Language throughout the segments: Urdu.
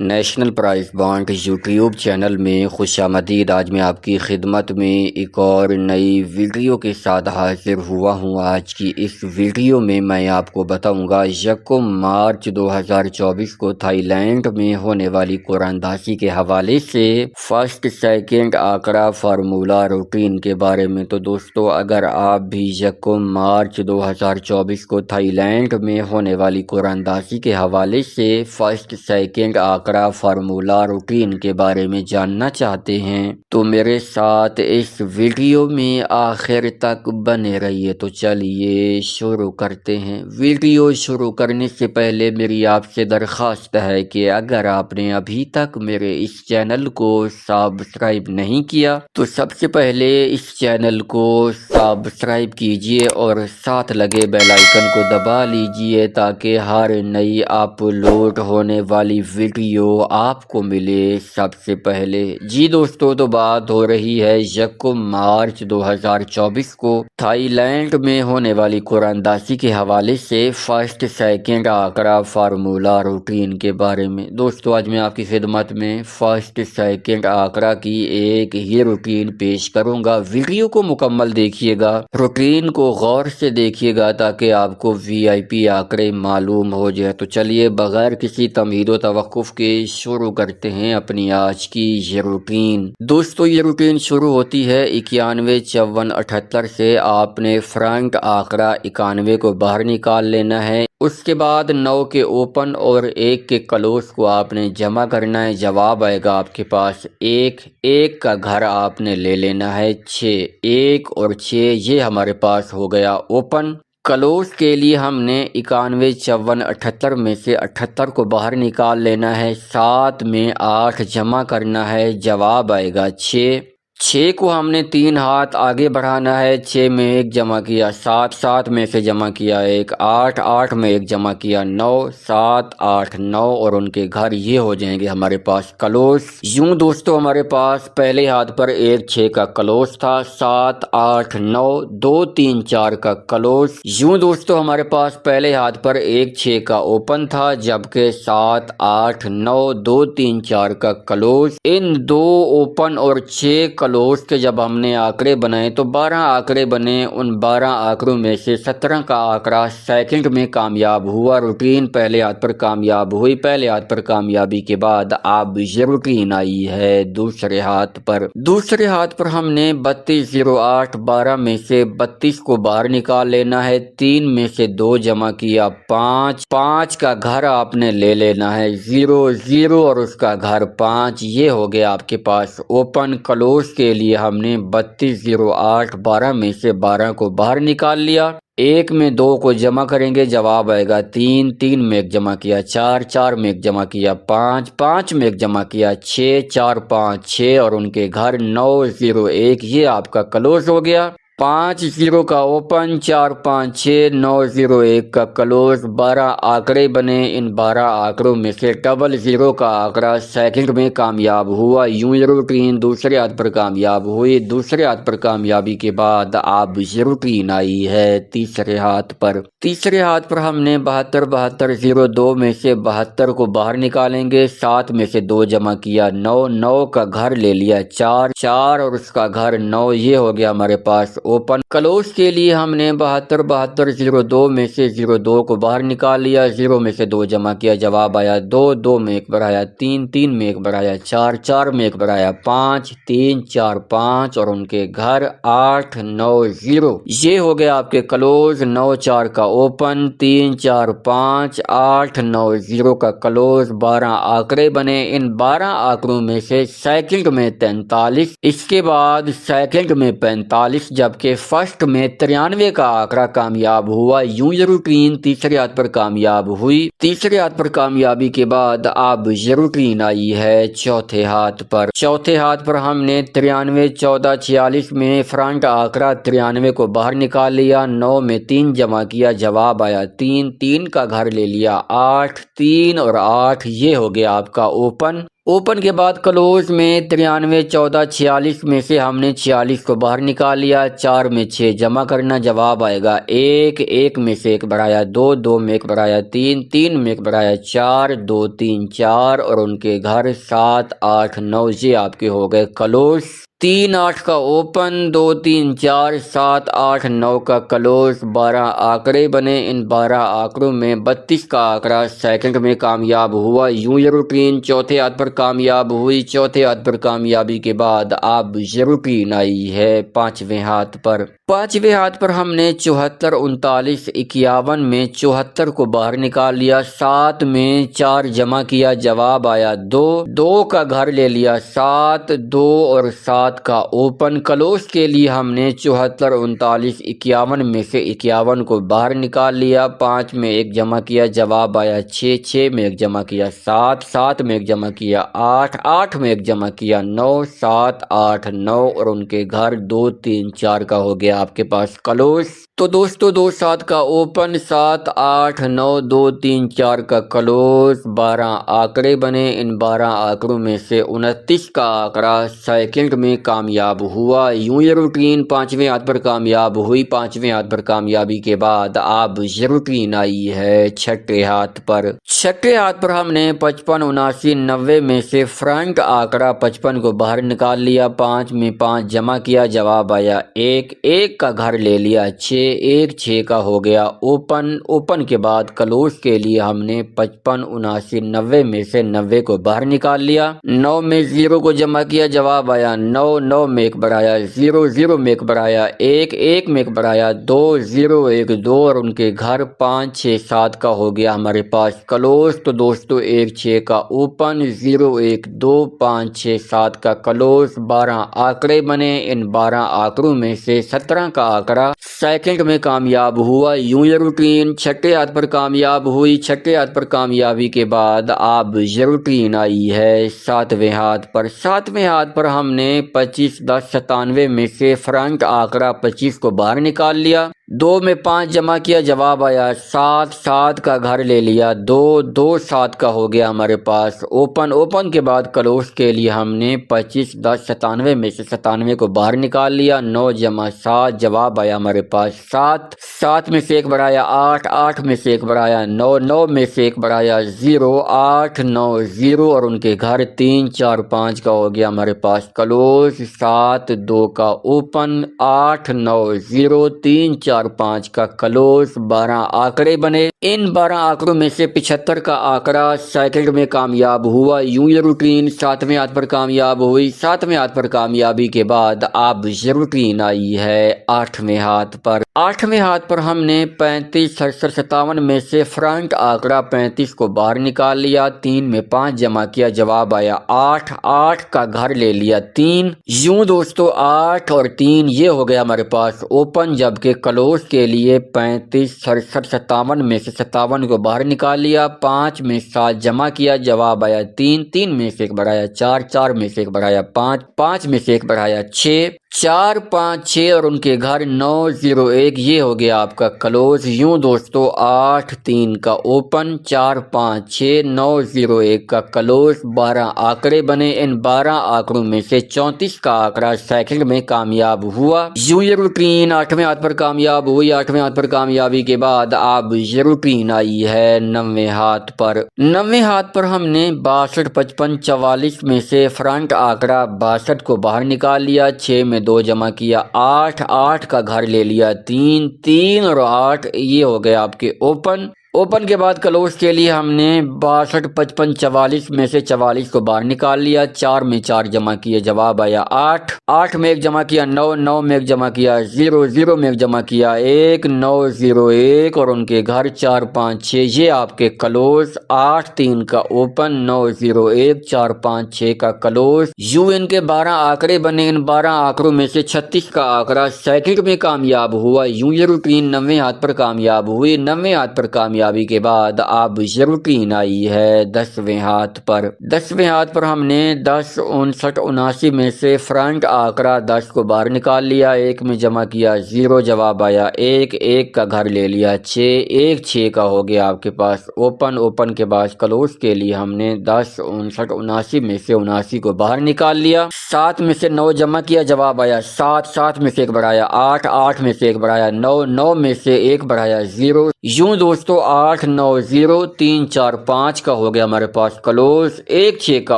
National prize bond YouTube channel میں خوش آمدید۔ آج میں آپ کی خدمت میں ایک اور نئی ویڈیو کے ساتھ حاضر ہوا ہوں۔ آج کی اس ویڈیو میں آپ کو بتاؤں گا 1 مارچ 2024 کو تھائی لینڈ میں ہونے والی قرآن دازی کے حوالے سے فرسٹ سیکنڈ آنکڑا فارمولہ روٹین کے بارے میں۔ تو دوستو، اگر آپ بھی 1 مارچ 2024 کو تھائی لینڈ میں ہونے والی قرآن دازی کے حوالے سے فرسٹ سیکنڈ آنکڑا فارمولہ روٹین کے بارے میں جاننا چاہتے ہیں تو میرے ساتھ اس ویڈیو میں آخر تک بنے رہیے۔ تو چلیے شروع کرتے ہیں۔ ویڈیو شروع کرنے سے پہلے میری آپ سے درخواست ہے کہ اگر آپ نے ابھی تک میرے اس چینل کو سبسکرائب نہیں کیا تو سب سے پہلے اس چینل کو سبسکرائب کیجئے اور ساتھ لگے بیل آئیکن کو دبا لیجئے تاکہ ہر نئی اپلوڈ ہونے والی ویڈیو آپ کو ملے سب سے پہلے۔ جی دوستو، تو بات ہو رہی ہے 1 مارچ 2024 کو تھائی لینڈ میں ہونے والی قرآن دازی کے حوالے سے فرسٹ سیکنڈ آنکڑا فارمولہ روٹین کے بارے میں۔ دوستو، آج میں آپ کی خدمت میں فرسٹ سیکنڈ آنکڑا کی ایک ہی روٹین پیش کروں گا۔ ویڈیو کو مکمل دیکھیے گا، روٹین کو غور سے دیکھیے گا تاکہ آپ کو VIP آنکڑے معلوم ہو جائے۔ تو چلیے بغیر کسی تمہید و توقف کے شروع کرتے ہیں اپنی آج کی یہ روٹین۔ دوستو، یہ روٹین شروع ہوتی ہے 915478 سے۔ آپ نے فرنٹ آنکڑا 91 کو باہر نکال لینا ہے۔ اس کے بعد 9 کے اوپن اور 1 کے کلوز کو آپ نے جمع کرنا ہے۔ جواب آئے گا آپ کے پاس 1 کا گھر آپ نے لے لینا ہے 6۔ 1 اور 6 یہ ہمارے پاس ہو گیا اوپن۔ کلوز کے لیے ہم نے 915478 میں سے 78 کو باہر نکال لینا ہے۔ 7 میں 8 جمع کرنا ہے، جواب آئے گا 6۔ 6 کو ہم نے 3 ہاتھ آگے بڑھانا ہے۔ 6 میں 1 جمع کیا 7، 7 میں سے جمع کیا 1، 8، 8 میں 1 جمع کیا 9، 7، 8، 9 اور ان کے گھر یہ ہو جائیں گے ہمارے پاس کلوز۔ یوں دوستو ہمارے پاس پہلے ہاتھ پر 1 6 کا کلوز تھا، 7 8 9 2 3 4 کا کلوز۔ یوں دوستو ہمارے پاس پہلے ہاتھ پر 1 6 کا اوپن تھا، جبکہ 7 8 9 2 3 4 کا کلوز۔ ان 2 اوپن اور 6 کلوز کے جب ہم نے آنکڑے بنائے تو 12 آنکڑے بنے۔ ان 12 آنکڑوں میں سے 17 کا آنکڑا سیکنڈ میں کامیاب ہوا۔ روٹین پہلے ہاتھ پر کامیاب ہوئی۔ پہلے ہاتھ پر کامیابی کے بعد اب یہ روٹین آئی ہے دوسرے ہاتھ پر۔ دوسرے ہاتھ پر ہم نے 32 0 8 12 میں سے 32 کو باہر نکال لینا ہے۔ 3 میں سے 2 جمع کیا 5، 5 کا گھر آپ نے لے لینا ہے 0 0 اور اس کا گھر 5 یہ ہو گیا آپ کے پاس اوپن۔ کلوز کے لیے ہم نے 32 0 8 12 میں سے 12 کو باہر نکال لیا۔ 1 میں 2 کو جمع کریں گے، جواب آئے گا 3۔ 3 میں 1 جمع کیا 4، 4 میں 1 جمع کیا 5، 5 میں 1 جمع کیا 6، 4 5 6 اور ان کے گھر 9 0 1 یہ آپ کا کلوز ہو گیا۔ 5 0 کا اوپن، 4 5 6 9 0 1 کا کلوز۔ 12 آنکڑے بنے۔ ان 12 آنکڑوں میں سے 00 کا آنکڑا سیکنڈ میں کامیاب ہوا۔ یوں یہ روٹین دوسرے ہاتھ پر کامیاب ہوئی۔ دوسرے ہاتھ پر کامیابی کے بعد اب یہ روٹین آئی ہے تیسرے ہاتھ پر۔ تیسرے ہاتھ پر ہم نے 72 72 0 2 میں سے 72 کو باہر نکالیں گے۔ 7 میں سے 2 جمع کیا 9، 9 کا گھر لے لیا 4، 4 اور اس کا گھر 9 یہ ہو گیا ہمارے پاس اوپن۔ کلوز کے لیے ہم نے 72 72 0 2 میں سے 0 2 کو باہر نکال لیا۔ 0 میں سے 2 جمع کیا، جواب آیا 2، 2 میں 1 بڑھایا 3، 3 میں 1 بڑھایا 4، 4 میں 1 بڑھایا 5، 3 4 5 اور ان کے گھر 8 9 0 یہ ہو گیا آپ کے کلوز۔ 9 4 کا اوپن، 3 4 5 8 9 0 کا کلوز۔ 12 آنکڑے بنے۔ ان 12 آنکڑوں میں سے سیکنڈ میں 43، اس کے بعد سیکنڈ میں 45، جبکہ فرسٹ میں 93 کا آنکڑا کامیاب ہوا۔ یوں یہ روٹین تیسرے ہاتھ پر کامیاب ہوئی۔ تیسرے ہاتھ پر کامیابی کے بعد اب یہ روٹین آئی ہے چوتھے ہاتھ پر۔ چوتھے ہاتھ پر ہم نے 93 14 46 میں فرنٹ آنکڑا 93 کو باہر نکال لیا۔ 9 میں 3 جمع کیا، جواب آیا 3۔ 3 کا گھر لے لیا 8، 3 اور 8 یہ ہو گیا آپ کا اوپن۔ اوپن کے بعد کلوز میں 93 14 46 میں سے ہم نے 46 کو باہر نکال لیا، 4 میں 6 جمع کرنا، جواب آئے گا 1، 1 میں سے 1 بڑھایا 2، 2 میں 1 بڑھایا 3، 3 میں 1 بڑھایا 4، 2 3 4 اور ان کے گھر 7 8 9، یہ آپ کے ہو گئے کلوز۔ 3 8 کا اوپن، 2 3 4 7 8 9 کا کلوز، 12 آنکڑے بنے، ان 12 آنکڑوں میں 32 کا آنکڑا سیکنڈ میں کامیاب ہوا۔ یوں یہ روٹین چوتھے ہاتھ پر کامیاب ہوئی۔ چوتھے ہاتھ پر کامیابی کے بعد اب یہ روٹین آئی ہے پانچویں ہاتھ پر۔ پانچویں ہاتھ پر ہم نے 74 39 51 میں 74 کو باہر نکال لیا، 7 میں 4 جمع کیا، جواب آیا 2، 2 کا گھر لے لیا 7، 2 اور 7 کا اوپن۔ کلوز کے لیے ہم نے 74 39 51 میں سے 51 کو باہر نکال لیا، 5 میں 1 جمع کیا، جواب آیا 6، 6 میں 1 جمع کیا 7، 7 میں 1 جمع کیا 8، 8 میں 1 جمع کیا 9، 7 8 9 اور ان کے گھر 2 3 4 کا ہو گیا آپ کے پاس کلوز۔ تو دوستو 2 7 کا اوپن، 7 8 9 2 3 4 کا کلوز، 12 آنکڑے بنے، ان 12 آنکڑوں میں سے 29 کا آنکڑا سیکنڈ میں کامیاب ہوا۔ یوں یہ روٹین پانچویں ہاتھ پر کامیاب ہوئی۔ پانچویں ہاتھ پر کامیابی کے بعد اب یہ روٹین آئی ہے چھٹے ہاتھ پر۔ چھٹے ہاتھ پر ہم نے 55 79 90 میں سے فرنٹ آنکڑا 55 کو باہر نکال لیا، 5 میں 5 جمع کیا، جواب آیا 1، 1 کا گھر لے لیا 6، 1 6 کا ہو گیا اوپن۔ اوپن کے بعد کلوز کے لیے ہم نے 55 79 90 میں سے 90 کو باہر نکال لیا، 9 میں 0 کو جمع کیا، جواب آیا 9، 9 میں 1 بڑھایا 0، 0 میں 1 بڑھایا 1، 1 میں 1 بڑھایا 2، 0 1 2 اور ان کے گھر 5 6 7 کا ہو گیا ہمارے پاس کلوز۔ تو دوستو 1 6 کا اوپن، 0 1 2 5 6 7 کا کلوز، 12 آنکڑے بنے، ان 12 آنکڑوں میں سے 17 کا آنکڑا سیکنڈ میں کامیاب ہوا۔ یوں یہ روٹین چھٹے ہاتھ پر کامیاب ہوئی۔ چھٹے ہاتھ پر کامیابی کے بعد اب یہ روٹین آئی ہے ساتویں ہاتھ پر۔ ساتویں ہاتھ پر ہم نے 25 10 97 میں سے فرنٹ آنکڑا 25 کو باہر نکال لیا، 2 میں 5 جمع کیا، جواب آیا 7، 7 کا گھر لے لیا 2، 2 7 کا ہو گیا ہمارے پاس اوپن۔ اوپن کے بعد کلوز کے لیے ہم نے 25 10 97 میں سے 97 کو باہر نکال لیا، 9 جمع 7، جواب آیا ہمارے پاس 7، 7 میں سے 1 بڑھایا 8، 8 میں سے 1 بڑھایا 9، 9 میں سے 1 بڑھایا 0، 8 9 0 اور ان کے گھر 3 4 5 کا ہو گیا ہمارے پاس کلوز، 7 2 کا اوپن، 8 9 0 3 4 5 کا کلوز، 12 آنکڑے بنے، ان 12 آنکڑوں میں سے 75 کا آنکڑا سیکنڈ میں کامیاب ہوا۔ یوں یہ روٹین ساتویں ہاتھ پر کامیاب ہوئی۔ ساتویں ہاتھ پر کامیابی کے بعد اب یہ روٹین آئی ہے آٹھویں ہاتھ پر۔ آٹھویں ہاتھ پر ہم نے 35 67 57 میں سے فرنٹ آنکڑا 35 کو باہر نکال لیا، 3 میں 5 جمع کیا، جواب آیا 8، 8 کا گھر لے لیا 3۔ یوں دوستو 8 اور 3 یہ ہو گیا ہمارے پاس اوپن، جبکہ کلوز کے لیے 35 67 57 میں سے 57 کو باہر نکال لیا، 5 میں 7 جمع کیا، جواب آیا 3، 3 میں سے 1 بڑھایا 4، 4 میں سے 1 بڑھایا 5، 5 میں سے 1 بڑھایا 6، 4 5 6 اور ان کے گھر 9 0 1 یہ ہو گیا آپ کا کلوز۔ یوں دوستو 8 3 کا اوپن، 4 5 6 9 0 1 کا کلوز، 12 آنکڑے بنے، ان 12 آنکڑوں میں سے 34 کا آنکڑا سیکنڈ میں کامیاب ہوا۔ یوں یہ روٹین آٹھویں ہاتھ پر کامیاب ہوئی۔ آٹھویں ہاتھ پر کامیابی کے بعد اب یہ روٹین آئی ہے نویں ہاتھ پر۔ نویں ہاتھ پر ہم نے 62 55 44 میں سے فرنٹ آنکڑا 62 کو باہر نکال لیا، 6 میں 2 جمع کیا، 8، 8 کا گھر لے لیا 3، 3 اور 8 یہ ہو گیا آپ کے اوپن۔ اوپن کے بعد کلوز کے لیے ہم نے 62 55 44 میں سے 44 کو باہر نکال لیا، 4 میں 4 جمع کیے، جواب آیا 8، 8 میں 1 جمع کیا 9، 9 میں 1 جمع کیا 0، 0 میں 1 جمع کیا 1، 9 0 1 اور ان کے گھر 4 5 6 یہ آپ کے کلوز، 8 3 کا اوپن، 9 0 1 4 5 6 کا کلوز۔ یوں ان کے 12 آنکڑے بنے، ان 12 آنکڑوں میں سے 36 کا آنکڑا سیکنڈ میں کامیاب ہوا۔ یوں یہ روٹین نویں ہاتھ پر کامیاب ہوئی۔ نویں ہاتھ پر کامیاب کامیابی کے بعد اب روٹین آئی ہے 10ویں ہاتھ پر۔ 10ویں ہاتھ پر ہم نے 10 59 79 میں سے فرنٹ آنکڑا 10 کو باہر نکال لیا، 1 میں جمع کیا 0 جواب آیا 1، 1 کا گھر لے لیا 6، 1 6 کا ہو گیا آپ کے پاس اوپن کے بعد کلوز کے لیے ہم نے 10 59 79 میں سے 79 کو باہر نکال لیا، 7 میں سے 9 جمع کیا جواب آیا 7، 7 میں سے 1 بڑھایا 8، 8 میں سے 1 بڑھایا 9، 9 میں سے 1 بڑھایا 0۔ یوں دوستو 8 9 0 3 4 5 کا ہو گیا ہمارے پاس کلوز، 1 6 کا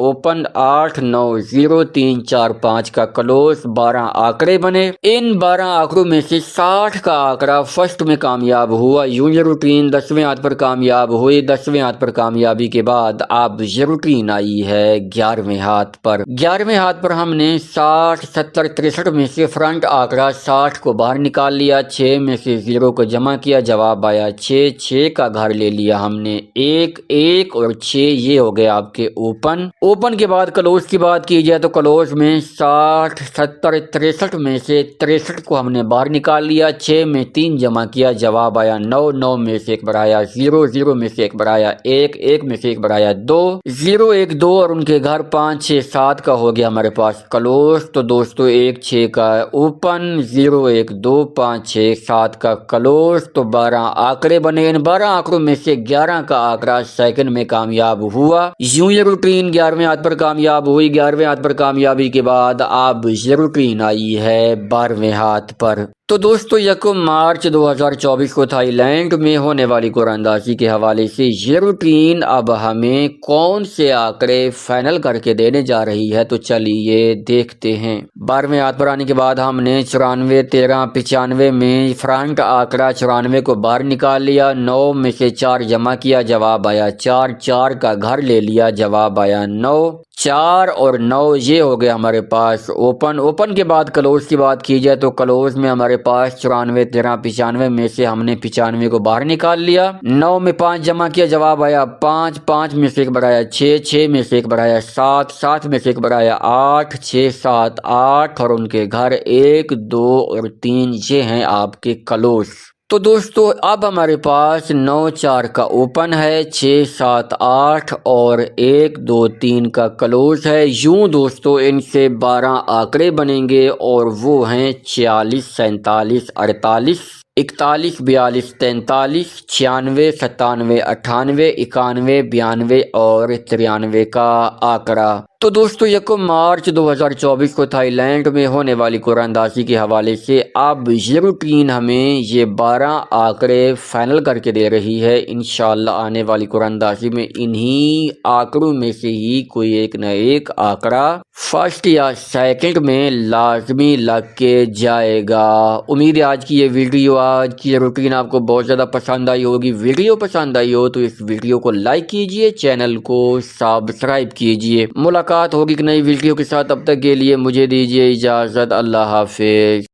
اوپن، 8 9 0 3 4 5 کا کلوز، 12 آنکڑے بنے۔ ان 12 آنکڑوں میں سے 60 کا آنکڑا فرسٹ میں کامیاب ہوا۔ یوں یہ روٹین 10ویں ہاتھ پر کامیاب ہوئی۔ 10ویں ہاتھ پر کامیابی کے بعد اب یہ روٹین آئی ہے 11ویں ہاتھ پر۔ 11ویں ہاتھ پر ہم نے 60 70 63 میں سے فرنٹ آنکڑا 60 کو باہر نکال لیا، 6 میں سے 0 کو جمع کیا جواب آیا 6، 6 کا گھر لے لیا ہم نے 1، 1 اور 6 یہ ہو گیا آپ کے اوپن کے بعد کلوز کی بات کی جائے تو کلوز میں 60 70 63 میں سے 63 کو ہم نے باہر نکال لیا، 6 میں 3 جمع کیا جواب آیا 9، 9 میں سے 1 بڑھایا 0، 0 میں سے 1 بڑھایا 1، 1 میں سے 1 بڑھایا 2، 0 1 2 اور ان کے گھر 5 6 7 کا ہو گیا ہمارے پاس کلوز۔ تو دوستو 1 6 کا اوپن، 0 1 2 5 6 7 کا کلوز، تو 12 آنکڑے بنے۔ ان 12 آنکڑوں میں سے 11 کا آنکڑا سیکنڈ میں کامیاب ہوا۔ یوں یہ روٹین 11ویں ہاتھ پر کامیاب ہوئی۔ 11ویں ہاتھ پر کامیابی کے بعد اب یہ روٹین آئی ہے 12ویں ہاتھ پر۔ تو دوستو 1 مارچ 2024 کو تھائی لینڈ میں ہونے والی قرآن اندازی کے حوالے سے یہ روٹین اب ہمیں کون سے آنکڑے فائنل کر کے دینے جا رہی ہے، تو چلیے دیکھتے ہیں۔ 12ویں ہاتھ پر آنے کے بعد ہم نے 94 13 95 میں فرنٹ آنکڑا 94 کو باہر نکال لیا، 9 میں سے 4 جمع کیا جواب آیا 4، 4 کا گھر لے لیا جواب آیا 9، 4 اور 9 یہ ہو گیا ہمارے پاس اوپن کے بعد کلوز کی بات کی جائے تو کلوز میں ہمارے پاس 94 13 95 میں سے ہم نے 95 کو باہر نکال لیا، 9 میں 5 جمع کیا جواب آیا 5، 5 میں سے 1 بڑھایا 6، 6 میں سے 1 بڑھایا 7، 7 میں سے 1 بڑھایا 8، 6 7 8 اور ان کے گھر 1 2 اور 3 یہ ہیں آپ کے کلوز۔ تو دوستو اب ہمارے پاس 9 4 کا اوپن ہے، 6 7 8 اور 1 2 3 کا کلوز ہے۔ یوں دوستو ان سے 12 آنکڑے بنیں گے اور وہ ہیں 46 47 48 41 42 43 96 97 98 91 92 اور 93 کا آنکڑا۔ تو دوستو 1 مارچ 2024 کو تھائی لینڈ میں ہونے والی قرآن اندازی کے حوالے سے اب یہ روٹین ہمیں یہ 12 آنکڑے فائنل کر کے دے رہی ہے۔ انشاءاللہ آنے والی قرآن اندازی میں انہی آنکڑوں میں سے ہی کوئی ایک نہ ایک آنکڑا فرسٹ یا سیکنڈ میں لازمی لگ کے جائے گا۔ امید ہے آج کی یہ ویڈیو، آج کی یہ روٹین آپ کو بہت زیادہ پسند آئی ہوگی۔ ویڈیو پسند آئی ہو تو اس ویڈیو کو لائک کیجئے، چینل کو سبسکرائب کیجئے۔ ملاقات ہوگی ایک نئی ویڈیو کے ساتھ، تب تک کے لیے مجھے دیجئے اجازت۔ اللہ حافظ۔